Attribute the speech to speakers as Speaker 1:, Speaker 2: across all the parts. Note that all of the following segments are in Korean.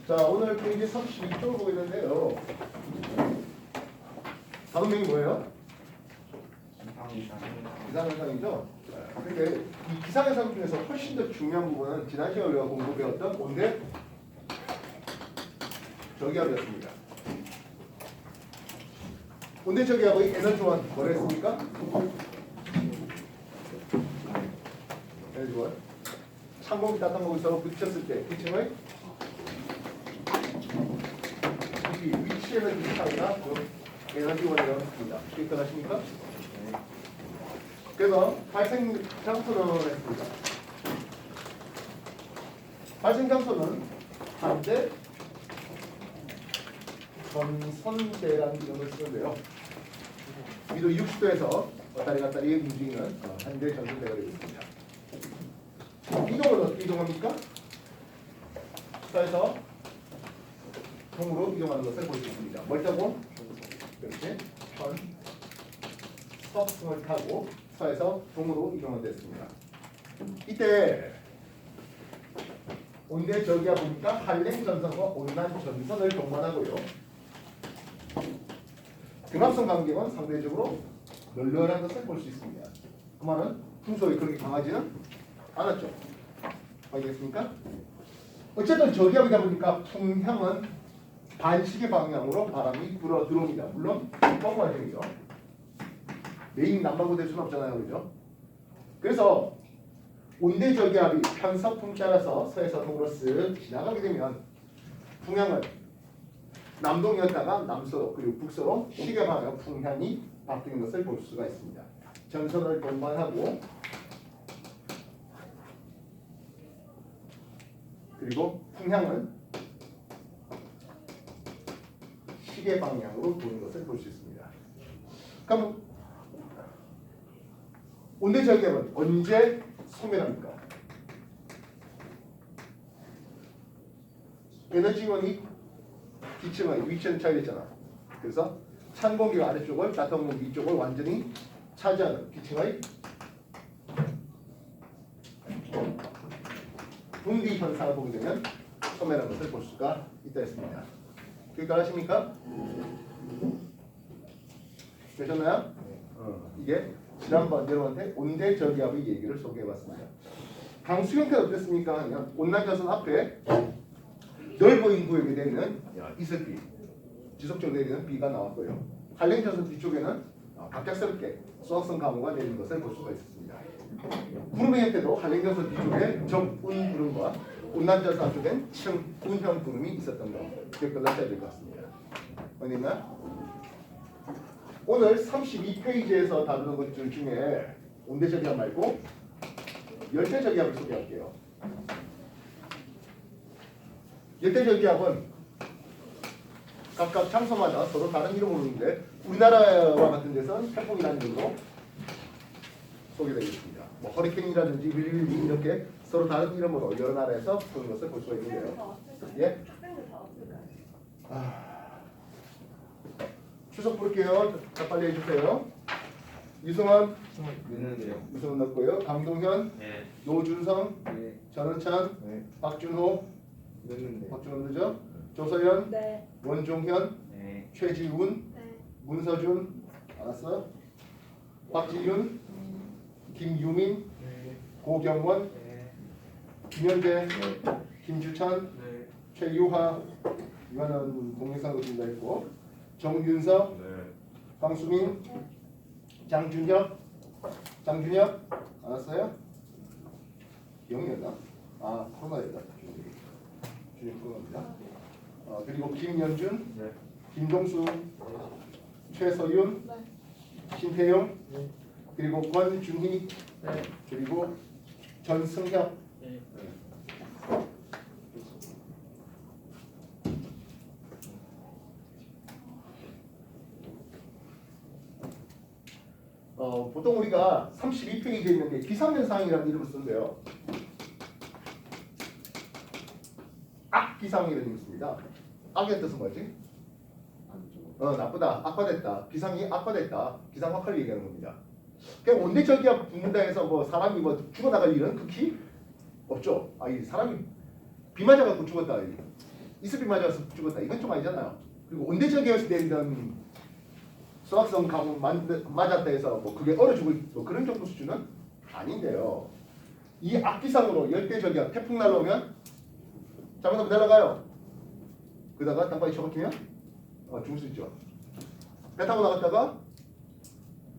Speaker 1: 자, 오늘 페이지 32쪽을 보고 있는데요. 단어명이 뭐예요? 기상현상이죠? 근데 이 기상현상 중에서 훨씬 더 중요한 부분은 지난 시간에 우리가 공부배웠던 온대 저기압이었습니다. 온대 저기압의 에너지원 뭐라 했습니까? 에너지원 찬공기 따뜻한 서로 부딪혔을 때 기침의 위치 에너지 차이가 에너지원이라고 했습니다. 기억하십니까? 그래서 발생 장소를 했습니다. 발생 장소는 반대 전선대라는 이름을 쓰는데요. 위로 60도에서 왔다리 갔다리 움직이는 반대 전선대가 되겠습니다. 이동을 어떻게 이동합니까? 서에서 동으로 이동하는 것을 볼 수 있습니다. 뭘 타고? 그렇지? 서풍을 타고 서에서 동으로 이동을 됐습니다. 이때 온대 저기압 보니까 한랭 전선과 온난 전선을 동반하고요. 등압성 간격은 상대적으로 널널한 것을 볼 수 있습니다. 그 말은 풍속이 그렇게 강하지는 않았죠. 알겠습니까? 어쨌든 저기압이다 보니까 풍향은 반시계 방향으로 바람이 불어 들어옵니다. 물론 뻥 과정이죠. 메인 남반구 될 수는 없잖아요, 그죠? 그래서 온대 저기압이 편서풍 따라서 서에서 동으로 쓱 지나가게 되면 풍향은 남동이었다가 남서로 그리고 북서로 시계 방향 풍향이 바뀌는 것을 볼 수가 있습니다. 전선을 동반하고 그리고 풍향은 시계 방향으로 도는 것을 볼 수 있습니다. 그럼 온대 저기압은 언제 소멸합니까? 에너지원이 기층의 위치는 차이됐잖아. 그래서 찬 공기가 아래쪽을 따뜻한 공기 위쪽을 완전히 차지하는 기층의 분비 현상을 보게 되면 소멸한 것을 볼 수가 있다 했습니다. 여기까지 하십니까? 되셨나요? 이게 지난번 여러분한테 온대 저기압의 얘기를 소개해봤습니다. 강수 형태는 어땠습니까? 하면 온난전선 앞에 넓어 있는 구역에 내리는 이슬비, 지속적으로 내리는 비가 나왔고요. 한랭전선 뒤쪽에는 갑작스럽게 수학성 강우가 내리는 것을 볼 수가 있었습니다. 구름의 형태도 한랭전선 뒤쪽에 정운 구름과 온난전선 앞쪽엔 층운형 구름이 있었던 거 기억을 하셔야 될 것 같습니다. 어디나? 오늘 32페이지에서 다루는 것들 중에 온대 저기압 말고 열대 저기압을 소개할게요. 열대 저기압은 각각 장소마다 서로 다른 이름으로 부르는데 우리나라와 같은 데서는 태풍이라는 이름으로 소개되겠습니다. 뭐 허리케인이라든지 윌리 이렇게 서로 다른 이름으로 여러 나라에서 부르는 것을 볼 수가 있는데요. 예? 추석 볼게요. 자, 빨리 해주세요. 이승환, 이승환 넣고요. 강동현,
Speaker 2: 네.
Speaker 1: 노준성,
Speaker 3: 네.
Speaker 1: 전은찬,
Speaker 3: 네.
Speaker 1: 박준호,
Speaker 3: 넣는데.
Speaker 1: 박준호 넣죠. 조서연,
Speaker 4: 네.
Speaker 1: 원종현,
Speaker 2: 네.
Speaker 1: 최지훈,
Speaker 4: 네.
Speaker 1: 문서준, 알았어? 박지윤, 김유민,
Speaker 3: 네.
Speaker 1: 고경원,
Speaker 2: 네.
Speaker 1: 김현재, 김주찬,
Speaker 2: 네.
Speaker 1: 최유하, 이거는 공익상도 준다 했고, 정윤석, 황수민, 장준혁, 알았어요? 영이었나? 아, 코로나였다. 준혁 코로나입니다. 그리고 김연준,
Speaker 2: 네.
Speaker 1: 김동수, 최서윤,
Speaker 4: 네.
Speaker 1: 신태용,
Speaker 3: 네.
Speaker 1: 그리고 권준희,
Speaker 3: 네.
Speaker 1: 그리고 전승혁.
Speaker 3: 네.
Speaker 1: 보통 우리가 32페이지에 있는데 기상현상이라는 이름을 쓰는데요. 악기상이라는 이름을 씁니다. 악의 뜻은 뭐지? 나쁘다, 악화됐다, 기상이 악화됐다, 기상 악화를 얘기하는 겁니다. 그냥 온대 저기압 붙는다 해서 뭐 사람이 뭐 죽어나갈 일은 극히 없죠. 이 사람이 비 맞아갖고 죽었다. 이슬비 맞아서 죽었다. 이건 좀 아니잖아요. 그리고 온대적이어서 내리던 수학성 가공 맞았다 해서 뭐 그게 얼어 죽을 뭐 그런 정도 수준은 아닌데요. 이 악기상으로 열대적이야 태풍 날라오면 잘못하면 날아가요. 그러다가 땅바닥에 쳐박히면 죽을 수 있죠. 배 타고 나갔다가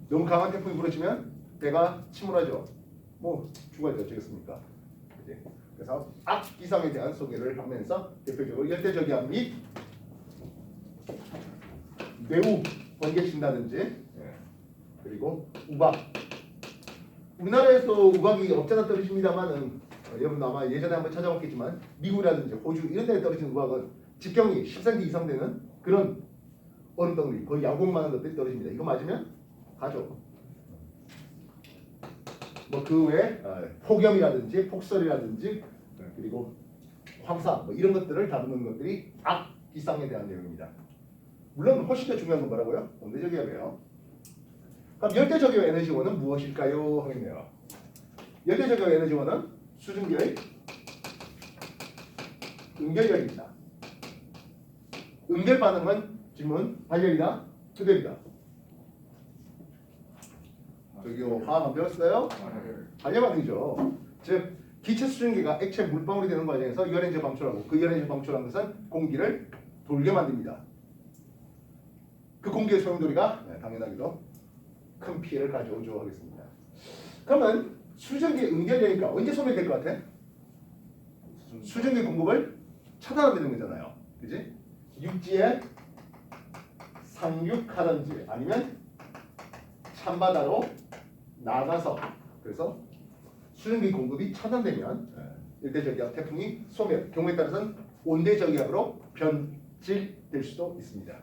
Speaker 1: 너무 강한 태풍이 불어치면 배가 침몰하죠. 뭐 죽어야 되겠습니까? 그래서 악기상에 대한 소개를 하면서 대표적으로 열대적이함 및 매우 번개친다든지 그리고 우박. 우리나라에서 우박이 없잖아 떨어집니다만은 여러분 아마 예전에 한번 찾아봤겠지만 미국이라든지 호주 이런 데에 떨어지는 우박은 직경이 10cm 이상 되는 그런 얼음덩어리 거의 야구공만한 것들이 떨어집니다. 이거 맞으면 가죠. 뭐 그 외에 폭염이라든지 폭설이라든지 그리고 황사 뭐 이런 것들을 다루는 것들이 악기상에 대한 내용입니다. 물론 훨씬 더 중요한 건 뭐라고요? 온대저기압이에요. 그럼 열대저기압 에너지원은 무엇일까요? 하겠네요. 열대저기압 에너지원은 수증기의 응결열입니다. 응결 반응은 질문 발열이다, 투결이다. 저기요 화학 안 배웠어요? 발열 반응이죠. 즉 기체 수증기가 액체 물방울이 되는 과정에서 열에너지를 방출하고 그 열에너지를 방출한 것은 공기를 돌게 만듭니다. 그 공기의 소용돌이가 당연하게도 큰 피해를 가져오죠 하겠습니다. 그러면 수증기 응결되니까 언제 소멸될 것 같아? 수증기 공급을 차단하게 되는 거잖아요. 그지? 육지에 상륙하든지 아니면 찬바다로 나가서 그래서 수증기 공급이 차단되면 일대저기압 태풍이 소멸, 경우에 따라서는 온대저기압으로 변질될 수도 있습니다.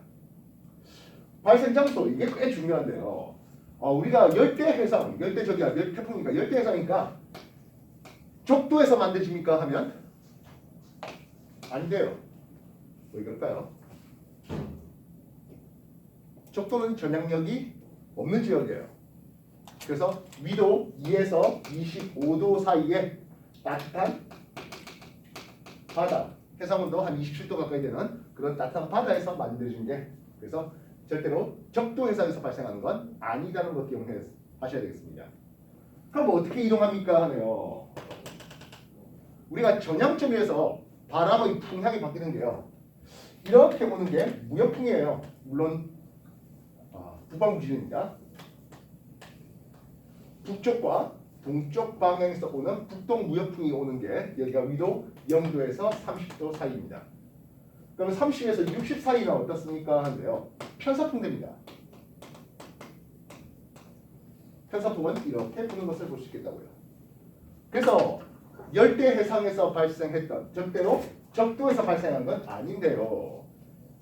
Speaker 1: 발생 장소 이게 꽤 중요한데요. 우리가 열대 해상, 열대저기압, 태풍이니까 열대 해상이니까 적도에서 만들어집니까 하면 안 돼요. 왜 그럴까요? 적도는 전향력이 없는 지역이에요. 그래서 위도 2에서 25도 사이에 따뜻한 바다, 해상온도 한 27도 가까이 되는 그런 따뜻한 바다에서 만들어진 게 그래서 절대로 적도 해상에서 발생하는 건 아니다는 것 기억하셔야 되겠습니다. 그럼 어떻게 이동합니까 하네요. 우리가 전향점에서 바람의 풍향이 바뀌는 게요. 이렇게 보는 게 무역풍이에요. 물론 북방 부진입니다. 북쪽과 동쪽 방향에서 오는 북동 무역풍이 오는 게 여기가 위도 0도에서 30도 사이입니다. 그럼 30에서 60 사이는 어떻습니까? 하는데요. 편서풍됩니다. 편서풍은 이렇게 부는 것을 볼 수 있겠다고요. 그래서 열대 해상에서 발생했던 절대로 적도에서 발생한 건 아닌데요.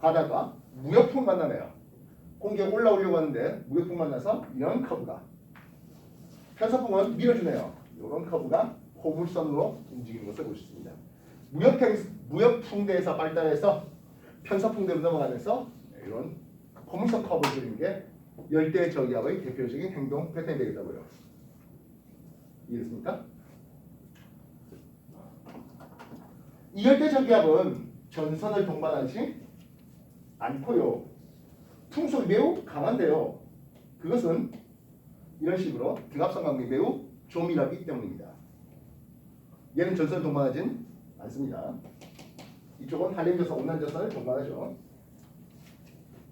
Speaker 1: 가다가 무역풍 만나네요. 공기가 올라오려고 하는데 무역풍 만나서 이런 커브가 편서풍은 밀어주네요. 이런 커브가 포물선으로 움직이는 것을 볼 수 있습니다. 무역풍대에서 발달해서 편서풍대로 넘어가면서 이런 포물선 커브를 그리는 게 열대 저기압의 대표적인 행동 패턴이 되겠다고요. 이해됐습니까? 이 열대 저기압은 전선을 동반하지 않고요. 풍속이 매우 강한데요. 그것은 이런 식으로 등압성 강력이 매우 조밀하기 때문입니다. 얘는 전선을 동반하진 않습니다. 이쪽은 한림전선, 온난전선을 동반하죠.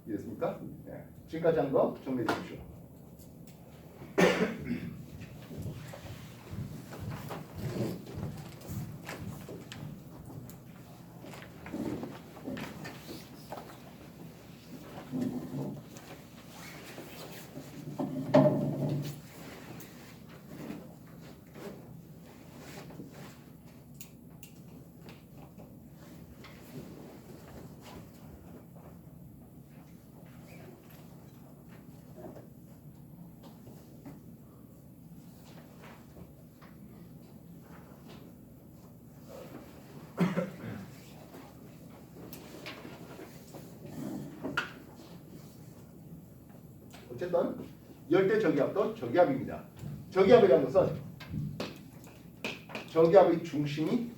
Speaker 1: 이해됐습니까? 네. 지금까지 한 거 정리해 주십시오. 어쨌든 열대 저기압도 저기압입니다. 저기압이라는 것은 저기압의 중심이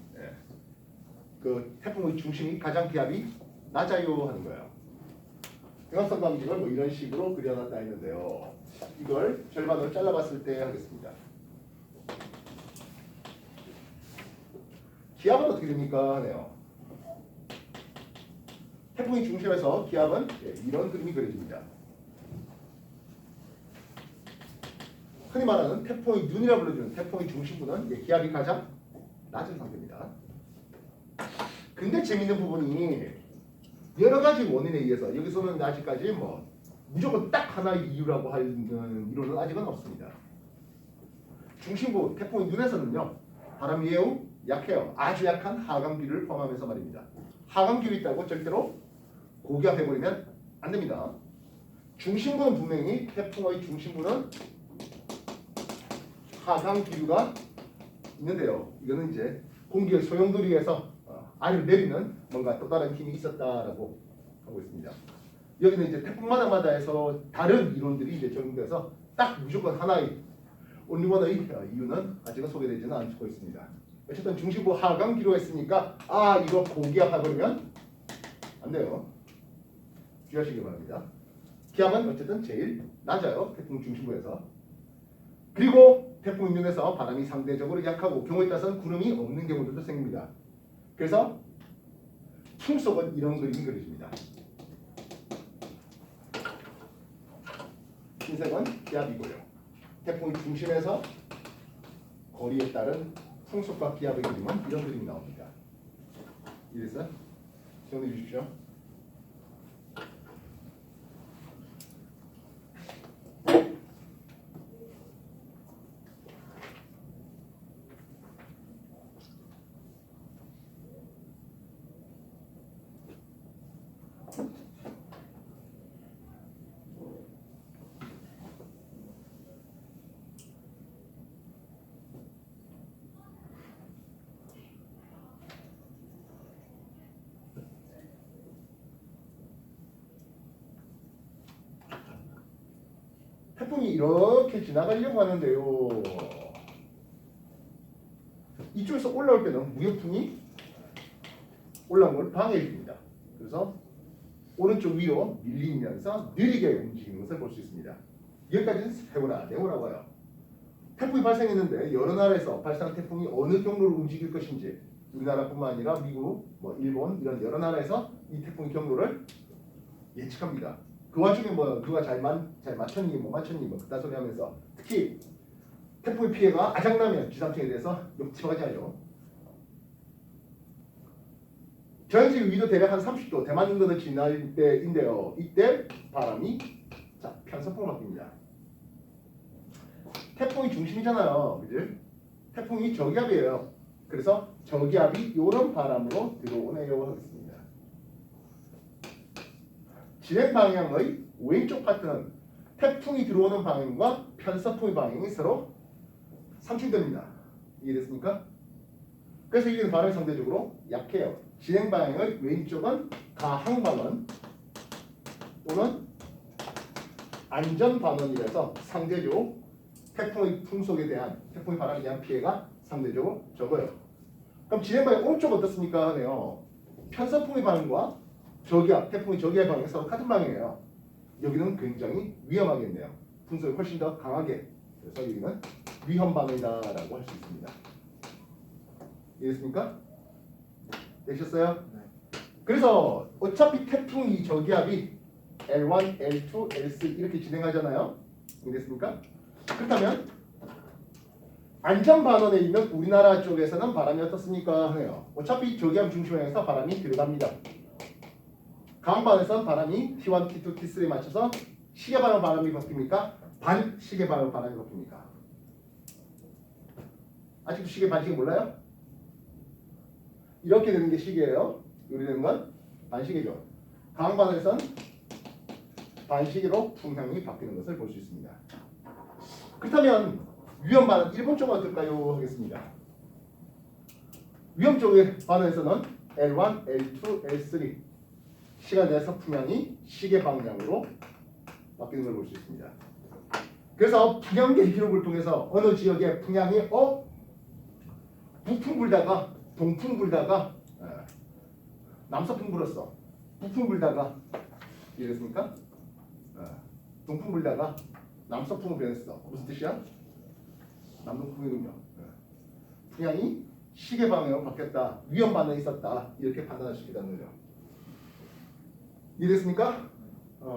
Speaker 1: 그 태풍의 중심이 가장 기압이 낮아요 하는 거예요. 경합성 방식을 뭐 이런 식으로 그려놨다 했는데요. 이걸 절반으로 잘라봤을 때 하겠습니다. 기압은 어떻게 됩니까? 하네요. 태풍의 중심에서 기압은 이런 그림이 그려집니다. 흔히 말하는 태풍의 눈이라 불러주는 태풍의 중심부는 기압이 가장 낮은 상태입니다. 근데 재밌는 부분이 여러 가지 원인에 의해서 여기서는 아직까지 뭐 무조건 딱 하나의 이유라고 하는 이론은 아직은 없습니다. 중심부 태풍의 눈에서는요 바람이 매우 약해요. 아주 약한 하강기류를 포함하면서 말입니다. 하강기류 있다고 절대로 고기압해버리면 안 됩니다. 중심부는 분명히 태풍의 중심부는 하강기류가 있는데요. 이거는 이제 공기의 소용돌이에 의해서 아래로 내리는 뭔가 또 다른 힘이 있었다라고 하고 있습니다. 여기는 이제 태풍마다마다에서 다른 이론들이 이제 적용돼서 딱 무조건 하나의 온리원의 이유는 아직은 소개되지는 않고 있습니다. 어쨌든 중심부 하강기류가 있으니까 이거 고기압해버리면 안 돼요. 주의하시기 바랍니다. 기압은 어쨌든 제일 낮아요. 태풍 중심부에서. 그리고 태풍 인륜에서 바람이 상대적으로 약하고 경우에 따라서는 구름이 없는 경우들도 생깁니다. 그래서 풍속은 이런 그림이 그려집니다. 흰색은 기압이고요. 태풍의 중심에서 거리에 따른 풍속과 기압의 그림은 이런 그림이 나옵니다. 이해됐어요? 정리해 주십시오. 태풍이 이렇게 지나가려고 하는데요. 이쪽에서 올라올 때는 무역풍이 올라온 걸 방해해 줍니다. 그래서 오른쪽 위로 밀리면서 느리게 움직이는 것을 볼 수 있습니다. 여기까지는 세우나 네모라고 해요. 태풍이 발생했는데 여러 나라에서 발생한 태풍이 어느 경로로 움직일 것인지 우리나라뿐만 아니라 미국, 일본 이런 여러 나라에서 이 태풍의 경로를 예측합니다. 그 와중에 누가 잘 맞췄니 못 맞췄니 그딴 소리 하면서 특히 태풍의 피해가 아작나면 기상청에 대해서 욕심하지 않죠. 저희집 위도 대략 한 30도 대만 인근을 지날 때인데요. 이때 바람이 편서풍으로 바뀝니다. 태풍이 중심이잖아요. 그지? 태풍이 저기압이에요. 그래서 저기압이 이런 바람으로 들어오네요 하겠습니다. 진행 방향의 왼쪽 파트는 태풍이 들어오는 방향과 편서풍의 방향이 서로 상충됩니다. 이해됐습니까? 그래서 이게 바람이 상대적으로 약해요. 진행 방향의 왼쪽은 가항 반원 또는 안전 반원이라서 상대적으로 태풍의 풍속에 대한 태풍의 바람에 대한 피해가 상대적으로 적어요. 그럼 진행 방향 오른쪽 어떻습니까? 하네요. 편서풍의 방향과 저기압, 태풍의 저기압 방향이 서로 같은 방향이에요. 여기는 굉장히 위험하겠네요. 풍속이 훨씬 더 강하게. 그래서 여기는 위험 방향이다라고 할 수 있습니다. 이해됐습니까? 되셨어요? 네. 그래서 어차피 태풍이 저기압이 L1, L2, L3 이렇게 진행하잖아요. 이해됐습니까? 그렇다면 안전 반원에 있는 우리나라 쪽에서는 바람이 어떻습니까? 해요. 어차피 저기압 중심에서 바람이 들어갑니다. 강반에서는 바람이 T1, T2, T3에 맞춰서 시계 방향 바람이 바뀝니까? 반시계 방향 바람이 바뀝니까? 아직도 시계 반시계 몰라요? 이렇게 되는 게 시계예요. 이렇게 되는 건 반시계죠. 강반에서는 반시계로 풍향이 바뀌는 것을 볼 수 있습니다. 그렇다면 위험 반은 일본 쪽은 어떨까요? 하겠습니다. 위험 쪽의 반에서는 L1, L2, L3 시간 내에서 풍향이 시계 방향으로 바뀌는 걸 볼 수 있습니다. 그래서 풍향계 기록을 통해서 어느 지역의 풍향이 북풍 불다가 동풍 불다가 남서풍 불었어. 북풍 불다가 이랬습니까? 동풍 불다가 남서풍으로 변했어. 무슨 뜻이야? 남동풍이군요. 풍향이 시계 방향으로 바뀌었다. 위험 반응이 있었다. 이렇게 판단할 수 있다는 거죠. 이해됐습니까?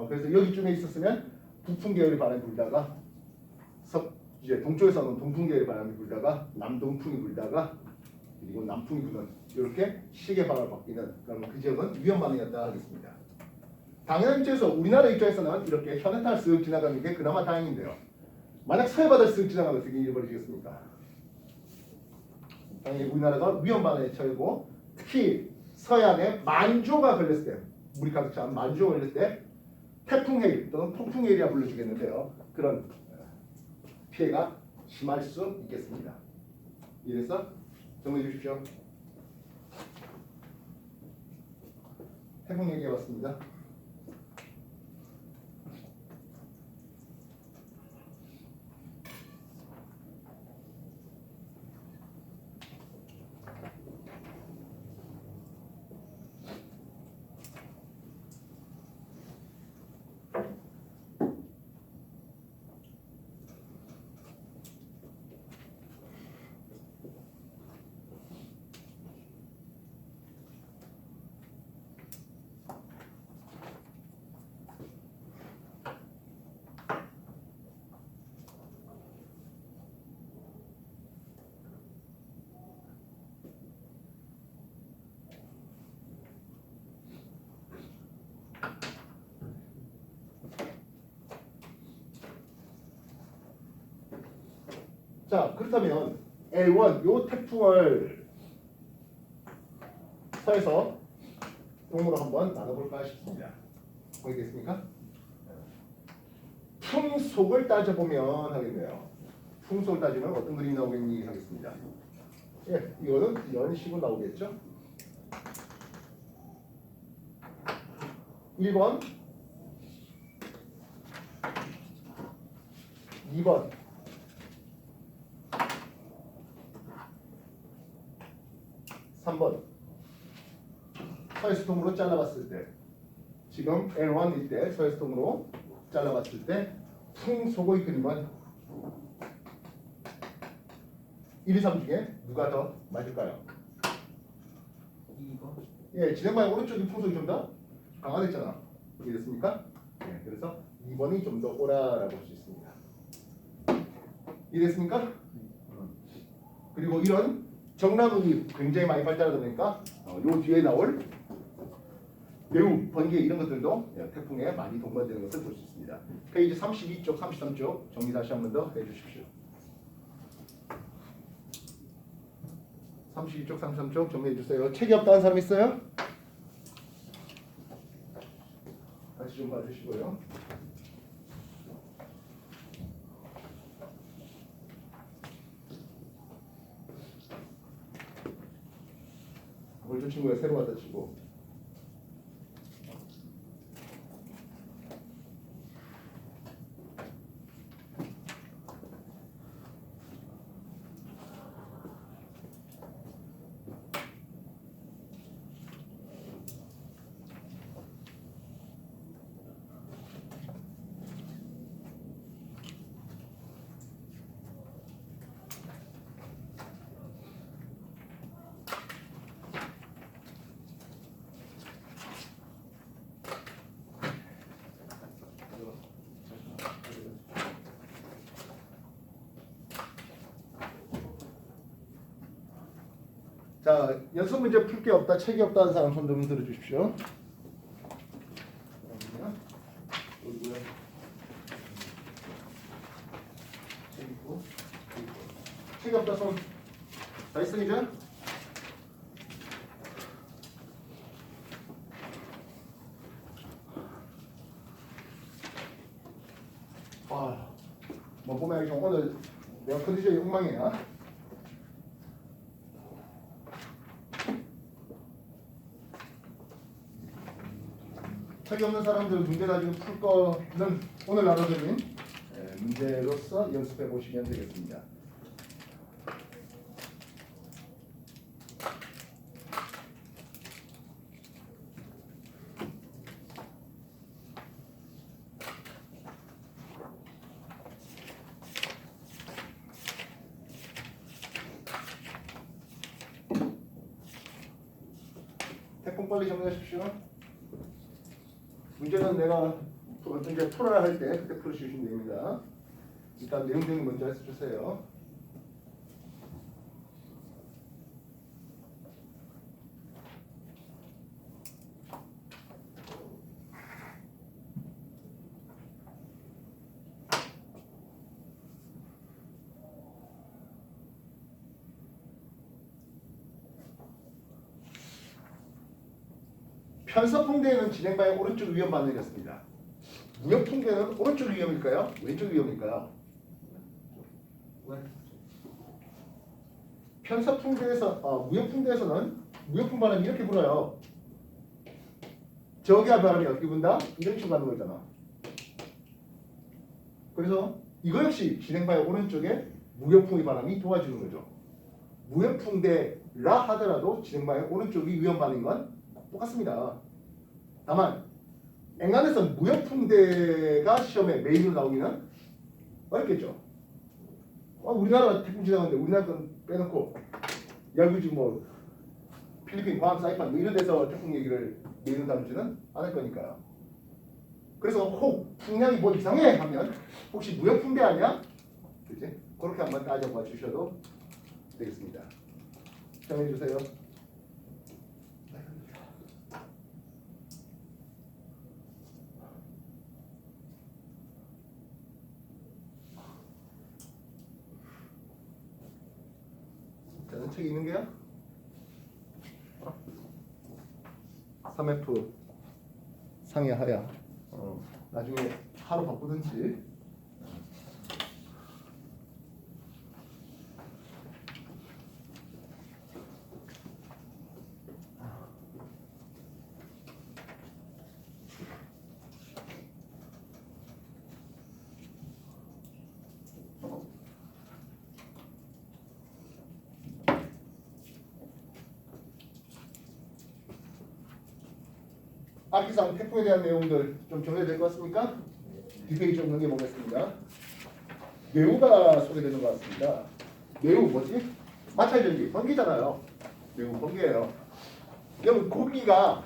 Speaker 1: 그래서 여기쯤에 있었으면 북풍 계열의 바람이 불다가 이제 동쪽에서는 동풍 계열의 바람이 불다가 남동풍이 불다가 그리고 남풍이 부는 이렇게 시계 방향으로 바뀌는 그러면 그 지역은 위험 반응이었다 하겠습니다. 당연한 입장에서 우리나라 입장에서는 이렇게 현해탄을 쓱 지나가는 게 그나마 다행인데요. 만약 서해바다를 쓱 지나가면 어떻게 일이 벌어지겠습니까? 당연히 우리나라가 위험 반응에 처하고 특히 서해안에 만조가 걸렸을 때 물이 가득 찬 만조가 걸렸을 때 태풍 해일 또는 폭풍 해일이라 불러주겠는데요. 그런 피해가 심할 수 있겠습니다. 이래서 정리해 주십시오. 태풍 얘기해 봤습니다. 자, 그렇다면 L1 요 태풍을 서에서 동으로 한번 나눠볼까 싶습니다. 보이겠습니까? 풍속을 따져보면 하겠네요. 풍속을 따지면 어떤 그림이 나오겠니 하겠습니다. 예, 이거는 이런 식으로 나오겠죠. 1번 2번 3번 서해수 통으로 잘라봤을 때 지금 L1일 때 서해수 통으로 잘라봤을 때 풍속의 그림은 1, 2, 3 중에 누가 더 맞을까요?
Speaker 2: 2번.
Speaker 1: 예, 진행 방향 오른쪽이 풍속이 좀 더 강화됐잖아. 이해됐습니까? 예, 그래서 2번이 좀 더 오라라고 볼 수 있습니다. 이해됐습니까? 그리고 이런 정남이 굉장히 많이 발달하다 보니까 요 뒤에 나올 매우 번개 이런 것들도 태풍에 많이 동반되는 것을 볼 수 있습니다. 페이지 32쪽, 33쪽 정리 다시 한 번 더 해주십시오. 32쪽, 33쪽 정리해 주세요. 책이 없다는 사람 있어요? 같이 좀 봐주시고요. 저 친구가 새로 왔다 치고 자, 연습 문제 풀 게 없다, 책이 없다는 사람 손 좀 들어 주십시오. 책이 없다 손. 다 있어 이제? 뭐 보면 오늘 내가 컨디션이 엉망이야. 책이 없는 사람들 문제 나중에 풀 거는 오늘 나눠드린 문제로서 연습해 보시면 되겠습니다. 태풍 빨리 정리하십시오. 문제는 내가 이제 풀어야 할 때 그때 풀어주시면 됩니다. 일단 내용 정리 먼저 해주세요. 편서풍대는 진행 방향 오른쪽 위험 반응이었습니다. 무역풍대는 오른쪽 위험일까요? 왼쪽 위험일까요? 왜? 편서풍대에서 무역풍대에서는 무역풍 반응이 이렇게 불어요. 저기압 바람이 어떻게 분다? 이런 식으로 가는 거잖아. 그래서 이거 역시 진행 방향 오른쪽에 무역풍의 바람이 도와주는 거죠. 무역풍대라 하더라도 진행 방향 오른쪽이 위험 반응인 건 똑같습니다. 다만 앵간에서는 무역풍대가 시험에 메인으로 나오기는 어렵겠죠. 우리나라가 태풍 지나가는데 우리나라 건 빼놓고 야구지 뭐 필리핀, 광, 사이판 뭐 이런 데서 태풍 얘기를 메인으로 다루지는 않을 거니까요. 그래서 혹 풍량이 뭐 이상해 하면 혹시 무역풍대 아니야? 그치? 그렇게 한번 따져봐 주셔도 되겠습니다. 정해 주세요. 저는 책이 있는 게요? 3F 상해 하야. 나중에 하루 바꾸든지. 악기상 태풍에 대한 내용들 좀 정리해야 될 것 같습니까? 뒷페이지 좀 넘겨보겠습니다. 매우가 소개되는 것 같습니다. 매우 뭐지? 마찰전기, 번개잖아요. 매우 번개예요. 여러분 공기가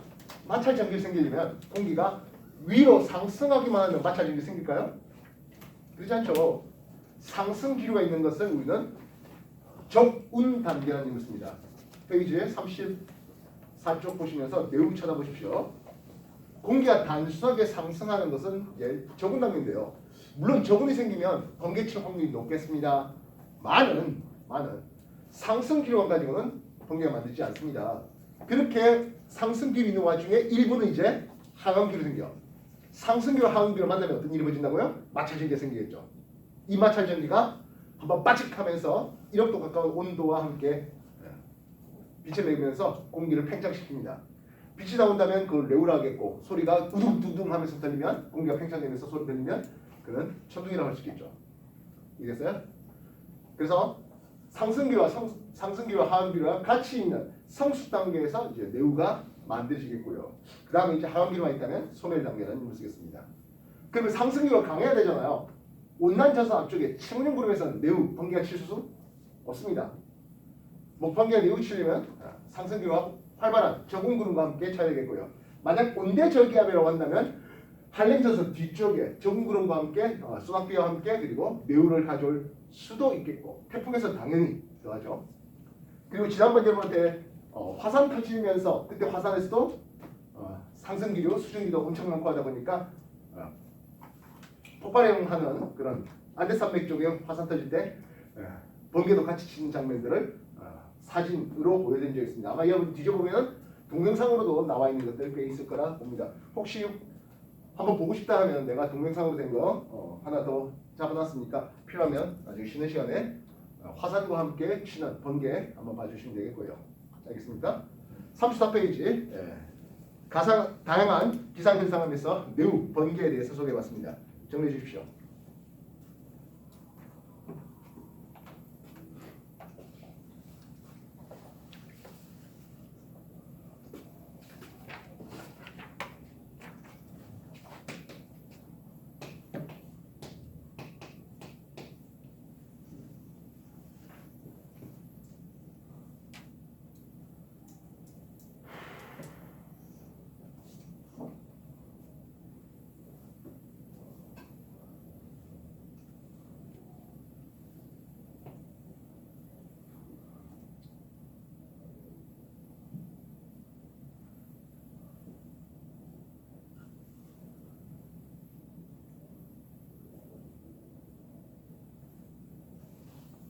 Speaker 1: 마찰전기 생기려면 공기가 위로 상승하기만 하면 마찰전기 생길까요? 그렇지 않죠. 상승 기류가 있는 것을 우리는 적운 단계라는 의미를 씁니다. 페이지에 34쪽 보시면서 매우 쳐다보십시오. 공기가 단순하게 상승하는 것은 적은 단계인데요. 물론 적은이 생기면 번개 칠 확률이 높겠습니다. 많은 상승 기류만 가지고는 번개가 만들지 않습니다. 그렇게 상승 기류 있는 와중에 일부는 이제 하강 기류 생겨. 상승 기류 하강 기류 만나면 어떤 일이 벌어진다고요? 마찰전기가 생기겠죠. 이 마찰전기가 한번 빠직하면서 1억도 가까운 온도와 함께 빛을 내면서 공기를 팽창시킵니다. 빛이 나온다면 그걸 레우라 하겠고 소리가 우둥두둥 하면서 들리면 공기가 팽창되면서 소리 들리면 그는 천둥이라고 할 수 있겠죠. 이해됐어요? 그래서 상승기와 하강기와 같이 있는 성숙 단계에서 이제 레우가 만들어지겠고요. 그 다음에 이제 하강기로만 있다면 소멸 단계라는 의미를 쓰겠습니다. 그러면 상승기가 강해야 되잖아요. 온난 저선 앞쪽에 침륜 구름에서는 레우 번개가 칠 수 없습니다. 목번개가 레우 치려면 상승기와 활발한 적운 구름과 함께 쳐야 되겠고요. 만약 온대 저기압이라고 한다면 한랭저선 뒤쪽에 적운 구름과 함께 소낙비와 함께 그리고 레우를 가져올 수도 있겠고 태풍에서 당연히 들어가죠. 그리고 지난번 여러분한테 화산 터지면서 그때 화산에서도 상승기류, 수증기도 엄청 많고 하다 보니까 폭발하는 그런 안데산맥 쪽에 화산 터질 때 번개도 같이 치는 장면들을 사진으로 보여드린 적이 있습니다. 아마 여러분 뒤져보면 동영상으로도 나와 있는 것들 꽤 있을 거라 봅니다. 혹시 한번 보고 싶다 하면 내가 동영상으로 된 거 하나 더 잡아놨으니까 필요하면 나중에 쉬는 시간에 화산과 함께 치는 번개 한번 봐주시면 되겠고요. 알겠습니까? 34페이지 다양한 기상현상하면서 매우 번개에 대해서 소개해봤습니다. 정리해 주십시오.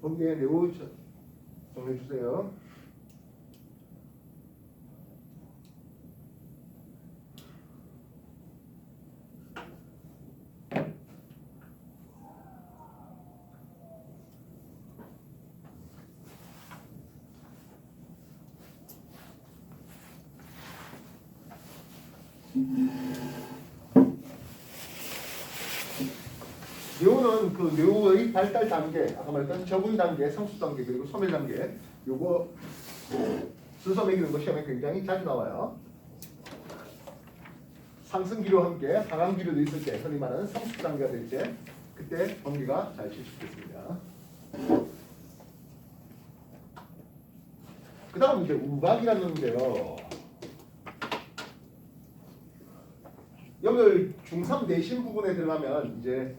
Speaker 1: 거기에 매우 정리해 주세요. 뇌우는 그 뇌우의 발달 단계, 아까 말했던 적응 단계, 성숙 단계, 그리고 소멸 단계, 요거 순서 매기는 거 시험에 굉장히 자주 나와요. 상승기로 함께 하강기류도 있을 때, 흔히 말하는 성숙 단계가 될 때, 그때 범위가 잘 실습됐습니다. 그 다음 이제 우박이라는 건데요. 여기 중3 내신 부분에 들어가면 이제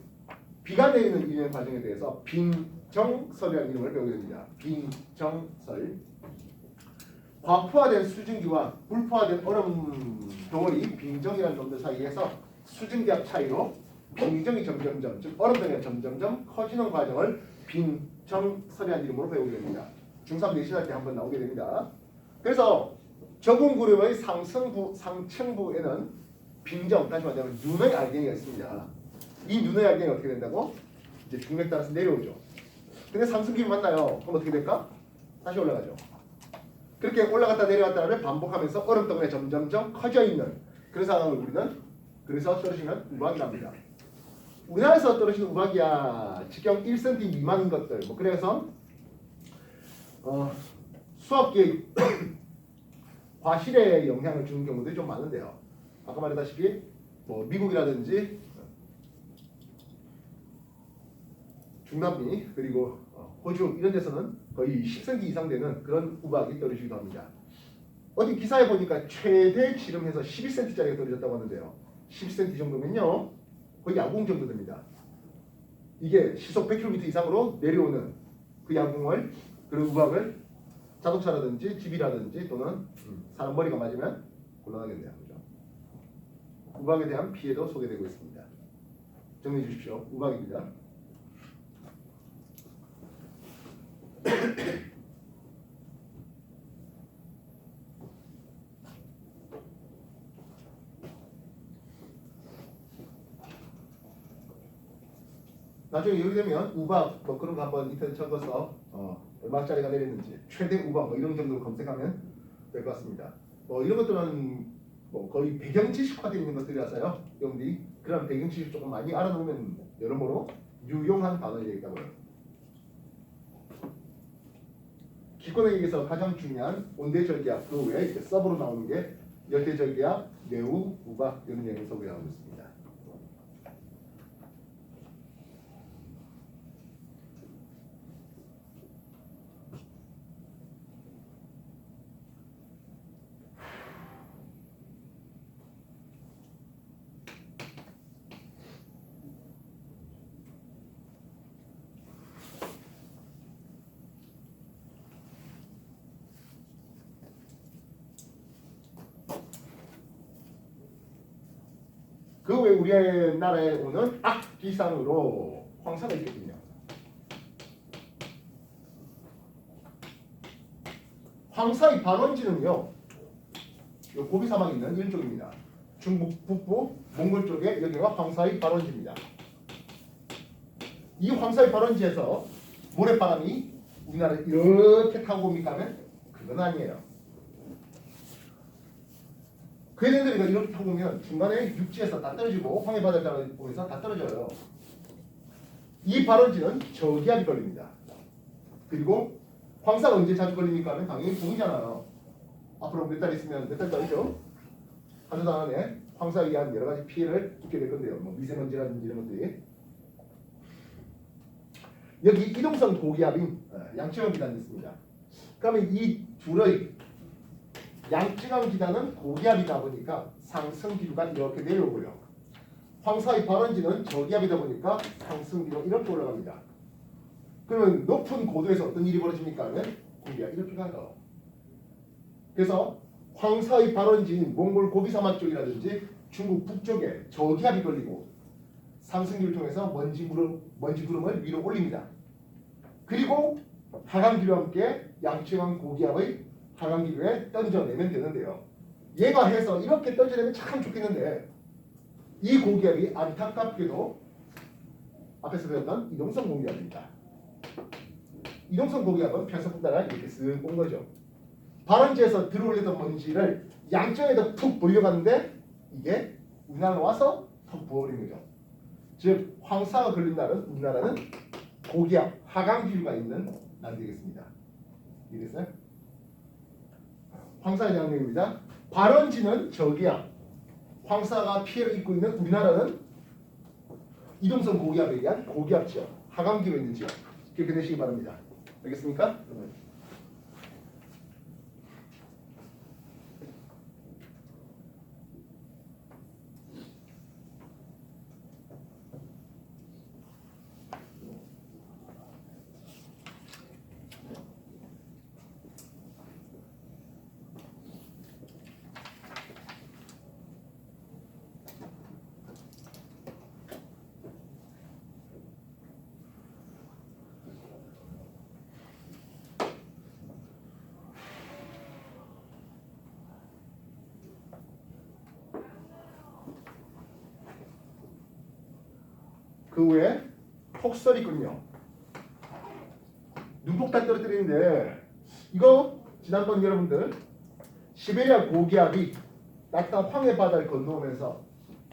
Speaker 1: 비가 내리는 이행 과정에 대해서 빙정설이라는 이름을 배우게 됩니다. 빙정설. 과포화된 수증기와 불포화된 얼음 덩어리 빙정이라는 놈들 사이에서 수증기압 차이로 빙정이 점점점, 즉 얼음 덩어리가 점점점 커지는 과정을 빙정설이라는 이름으로 배우게 됩니다. 중3 내신할 때 한번 나오게 됩니다. 그래서 적응 그룹의 상층부에는 빙정, 다시 말하면 눈의 알갱이가 있습니다. 이 눈의 알갱이 어떻게 된다고? 이제 중력 따라서 내려오죠. 근데 상승기를 만나요. 그럼 어떻게 될까? 다시 올라가죠. 그렇게 올라갔다 내려갔다를 반복하면서 얼음 덩어리가 점점점 커져 있는 그런 상황을 우리는 그래서 떨어지는 우박이랍니다. 우리나라에서 떨어지는 우박이야 직경 1cm 미만인 것들. 뭐 그래서 수학계의 과실에 영향을 주는 경우들이 좀 많은데요. 아까 말했다시피 뭐 미국이라든지 중남미 그리고 호주 이런 데서는 거의 10cm 이상 되는 그런 우박이 떨어지기도 합니다. 어디 기사에 보니까 최대 지름해서 11cm짜리가 떨어졌다고 하는데요. 12cm 정도면요 거의 야구공 정도 됩니다. 이게 시속 100km 이상으로 내려오는 그 야구공을, 그런 우박을 자동차라든지 집이라든지 또는 사람 머리가 맞으면 곤란하겠네요. 그죠? 우박에 대한 피해도 소개되고 있습니다. 정리해 주십시오. 우박입니다. 나중에 여기 되면 우박 뭐 그런 거 한번 인터넷 쳐서 얼마짜리가 내렸는지 최대 우박 뭐 이런 정도로 검색하면 될 것 같습니다. 뭐 이런 것들은 뭐 거의 배경 지식화되어 있는 것들이라서요. 여러분들이 그런 배경 지식 조금 많이 알아놓으면 여러모로 유용한 단어가 되겠다고요. 기권행위에서 가장 중요한 온대절기압 그 외에 서브로 나오는 게 열대절기압, 내우, 우박 이런 내용을 소개하고 있습니다. 그 외 우리나라에 오는 악기상으로 황사가 있거든요. 황사의 발원지는요, 요 고비 사막이 있는 이쪽입니다. 중국 북부 몽골 쪽에 여기가 황사의 발원지입니다. 이 황사의 발원지에서 모래바람이 우리나라에 이렇게 타고 옵니까 하면 그건 아니에요. 그 애들이 이렇게 타고 오면 중간에 육지에서 다 떨어지고 황해 바닷가를 보면서 다 떨어져요. 이 발원지는 저기압이 걸립니다. 그리고 황사가 언제 자주 걸립니까 하면 당연히 봄이잖아요. 앞으로 몇 달 있으면 몇 달 전이죠. 한 달 안에 황사에 의한 여러 가지 피해를 입게 될 건데요. 뭐 미세먼지라든지 이런 것들이. 여기 이동성 고기압인 양측암 기단이 있습니다. 그러면 이 둘의 양측암 기단은 고기압이다 보니까 상승기류가 이렇게 내려오고요. 황사의 발원지는 저기압이다 보니까 상승기로 이렇게 올라갑니다. 그러면 높은 고도에서 어떤 일이 벌어집니까 하면 공기가 이렇게 가요. 그래서 황사의 발원지인 몽골 고비 사막 쪽이라든지 중국 북쪽에 저기압이 걸리고 상승기를 통해서 먼지 구름을 위로 올립니다. 그리고 하강기류와 함께 양측한 고기압의 하강기류에 던져내면 되는데요. 얘가 해서 이렇게 던져내면 참 좋겠는데 이 고기압이 안타깝게도 앞에서 배웠던 이동성 고기압입니다. 이동성 고기압은 편성분 따라 이렇게 쓱 온 거죠. 발원지에서 들어올리던 먼지를 양쪽에다 푹 몰려갔는데 이게 우리나라로 와서 턱 부어버린 거죠. 즉 황사가 걸린 날은 우리나라는 고기압, 하강기류가 있는 날이 되겠습니다. 이해됐어요? 황사에 대한 내용입니다. 발원지는 저기압, 황사가 피해를 입고 있는 우리나라는 이동성 고기압에 의한 고기압 지역, 하강기로 있는 지역 기억해내시기 바랍니다. 알겠습니까? 그 후에 폭설이 있군요. 눈폭탄 떨어뜨리는데 이거 지난번 여러분들 시베리아 고기압이 따뜻한 황해 바다를 건너오면서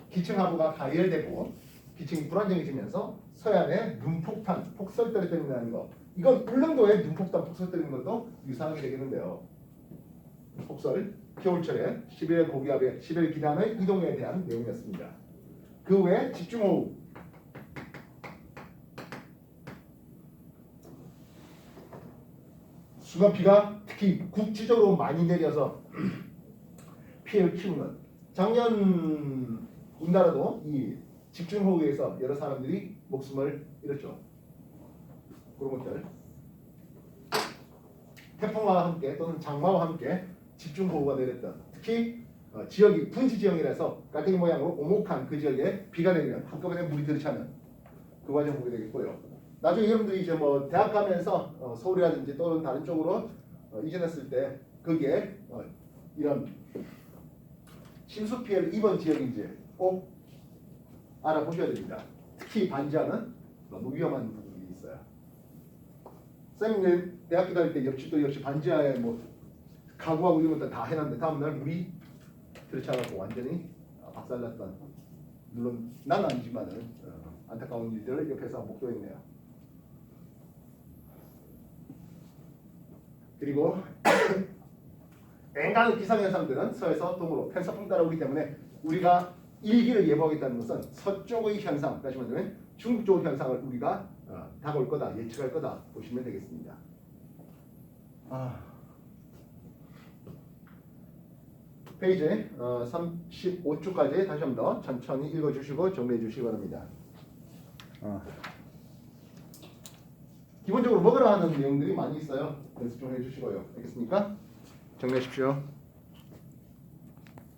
Speaker 1: 기층 하부가 가열되고 기층이 불안정해지면서 서해안에 눈폭탄, 폭설 떨어뜨린다는 거. 이건 울릉도에 눈폭탄, 폭설 떨어뜨리는 것도 유사하게 되겠는데요. 폭설, 겨울철에 시베리아 고기압의 시베리아 기단의 이동에 대한 내용이었습니다. 그 후에 집중호우, 수가비가 특히 국지적으로 많이 내려서 피해를 키우는 작년 우리나라도 이 집중호우에서 여러 사람들이 목숨을 잃었죠. 그런 것들 태풍과 함께 또는 장마와 함께 집중호우가 내렸던 특히 지역이 분지 지형이라서 깔때기 모양으로 오목한 그 지역에 비가 내리면 한꺼번에 물이 들이차는 그 과정 보게 되겠고요. 나중에 여러분들이 이제 뭐 대학 가면서 서울이라든지 또는 다른 쪽으로 이전했을 때 거기에 이런 침수 피해를 입은 지역인지 꼭 알아보셔야 됩니다. 특히 반지하는 너무 위험한 부분이 있어요. 쌤이 대학교 다닐 때 옆집도 역시 반지하에 뭐 가구하고 이런 것들 다 해놨는데 다음날 물이 들이차갖고 완전히 박살났던, 물론 난 아니지만은 안타까운 일들을 옆에서 목도했네요. 그리고 앵간한 기상현상들은 서에서 동으로 편서풍 따라오기 때문에 우리가 일기를 예보하겠다는 것은 서쪽의 현상, 다시 말하면 중국 쪽 현상을 우리가 다가올 거다, 예측할 거다 보시면 되겠습니다. 페이지 35쪽까지 다시 한 번 더 천천히 읽어주시고 정리해 주시기 바랍니다. 기본적으로 먹으라 하는 내용들이 많이 있어요. 연습 좀 해주시고요. 알겠습니까? 정리하십시오.